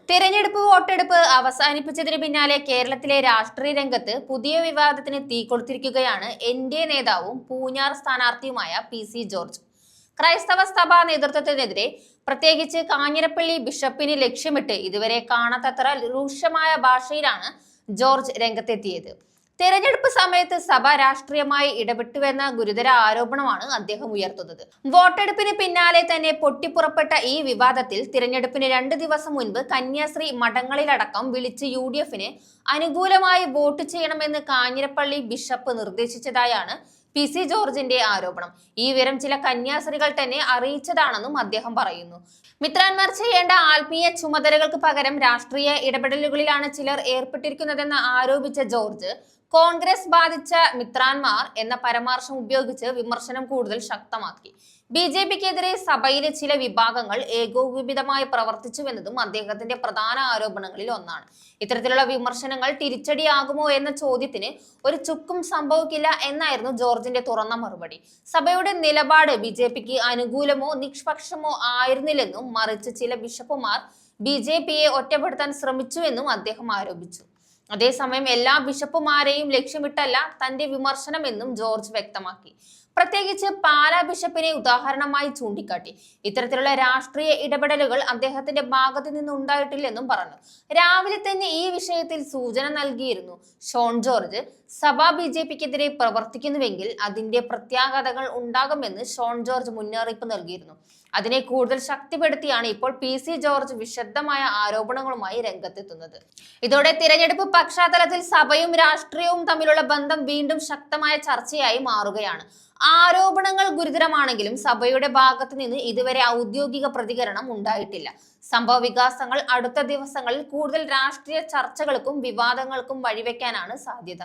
തിരഞ്ഞെടുപ്പ് വോട്ടെടുപ്പ് അവസാനിപ്പിച്ചതിന് പിന്നാലെ കേരളത്തിലെ രാഷ്ട്രീയ രംഗത്ത് പുതിയ വിവാദത്തിന് തീ കൊടുത്തിരിക്കുകയാണ് എൻഡിഎ നേതാവും പൂഞ്ഞാർ സ്ഥാനാർത്ഥിയുമായ പി.സി. ജോർജ്. ക്രൈസ്തവ സഭാ നേതൃത്വത്തിനെതിരെ പ്രത്യേകിച്ച് കാഞ്ഞിരപ്പള്ളി ബിഷപ്പിനെ ലക്ഷ്യമിട്ട് ഇതുവരെ കാണാത്തത്ര രൂക്ഷമായ ഭാഷയിലാണ് ജോർജ് രംഗത്തെത്തിയത്. തെരഞ്ഞെടുപ്പ് സമയത്ത് സഭ രാഷ്ട്രീയമായി ഇടപെട്ടുവെന്ന ഗുരുതര ആരോപണമാണ് അദ്ദേഹം ഉയർത്തുന്നത്. വോട്ടെടുപ്പിന് പിന്നാലെ തന്നെ പൊട്ടിപ്പുറപ്പെട്ട ഈ വിവാദത്തിൽ തിരഞ്ഞെടുപ്പിന് 2 ദിവസം മുൻപ് കന്യാസ്ത്രീ മഠങ്ങളിലടക്കം വിളിച്ച് UDFന് അനുകൂലമായി വോട്ട് ചെയ്യണമെന്ന് കാഞ്ഞിരപ്പള്ളി ബിഷപ്പ് നിർദ്ദേശിച്ചതായാണ് പി.സി. ജോർജിന്റെ ആരോപണം. ഈ വിവരം ചില കന്യാസ്ത്രീകൾ തന്നെ അറിയിച്ചതാണെന്നും അദ്ദേഹം പറയുന്നു. മിത്രാന്മാർ ചെയ്യേണ്ട ആത്മീയ ചുമതലകൾക്ക് പകരം രാഷ്ട്രീയ ഇടപെടലുകളിലാണ് ചിലർ ഏർപ്പെട്ടിരിക്കുന്നതെന്ന് ആരോപിച്ച ജോർജ്, കോൺഗ്രസ് ബാധിച്ച മിത്രാന്മാർ എന്ന പരാമർശം ഉപയോഗിച്ച് വിമർശനം കൂടുതൽ ശക്തമാക്കി. BJPക്കെതിരെ സഭയിലെ ചില വിഭാഗങ്ങൾ ഏകോപിതമായി പ്രവർത്തിച്ചുവെന്നതും അദ്ദേഹത്തിന്റെ പ്രധാന ആരോപണങ്ങളിൽ ഒന്നാണ്. ഇത്തരത്തിലുള്ള വിമർശനങ്ങൾ തിരിച്ചടിയാകുമോ എന്ന ചോദ്യത്തിന് ഒരു ചുക്കും സംഭവിക്കില്ല എന്നായിരുന്നു ജോർജിന്റെ തുറന്ന മറുപടി. സഭയുടെ നിലപാട് BJPക്ക് അനുകൂലമോ നിഷ്പക്ഷമോ ആയിരുന്നില്ലെന്നും മറിച്ച് ചില ബിഷപ്പുമാർ BJPയെ ഒറ്റപ്പെടുത്താൻ ശ്രമിച്ചുവെന്നും അദ്ദേഹം ആരോപിച്ചു. അതേസമയം എല്ലാ ബിഷപ്പുമാരെയും ലക്ഷ്യമിട്ടല്ല തന്റെ വിമർശനമെന്നും ജോർജ് വ്യക്തമാക്കി. പ്രത്യേകിച്ച് പാലാ ബിഷപ്പിനെ ഉദാഹരണമായി ചൂണ്ടിക്കാട്ടി. ഇത്തരത്തിലുള്ള രാഷ്ട്രീയ ഇടപെടലുകൾ അദ്ദേഹത്തിന്റെ ഭാഗത്തു നിന്നുണ്ടായിട്ടില്ലെന്നും പറഞ്ഞു. രാവിലെ തന്നെ ഈ വിഷയത്തിൽ സൂചന നൽകിയിരുന്നു ഷോൺ ജോർജ്. സഭ BJPക്കെതിരെ പ്രവർത്തിക്കുന്നുവെങ്കിൽ അതിന്റെ പ്രത്യാഘാതങ്ങൾ ഉണ്ടാകുമെന്ന് ഷോൺ ജോർജ് മുന്നറിയിപ്പ് നൽകിയിരുന്നു. അതിനെ കൂടുതൽ ശക്തിപ്പെടുത്തിയാണ് ഇപ്പോൾ പി.സി. ജോർജ് വിശദമായ ആരോപണങ്ങളുമായി രംഗത്തെത്തുന്നത്. ഇതോടെ തിരഞ്ഞെടുപ്പ് പശ്ചാത്തലത്തിൽ സഭയും രാഷ്ട്രീയവും തമ്മിലുള്ള ബന്ധം വീണ്ടും ശക്തമായ ചർച്ചയായി മാറുകയാണ്. ആരോപണങ്ങൾ ഗുരുതരമാണെങ്കിലും സഭയുടെ ഭാഗത്ത് നിന്ന് ഇതുവരെ ഔദ്യോഗിക പ്രതികരണം ഉണ്ടായിട്ടില്ല. സംഭവ വികാസങ്ങൾ അടുത്ത ദിവസങ്ങളിൽ കൂടുതൽ രാഷ്ട്രീയ ചർച്ചകൾക്കും വിവാദങ്ങൾക്കും വഴിവെക്കാനാണ് സാധ്യത.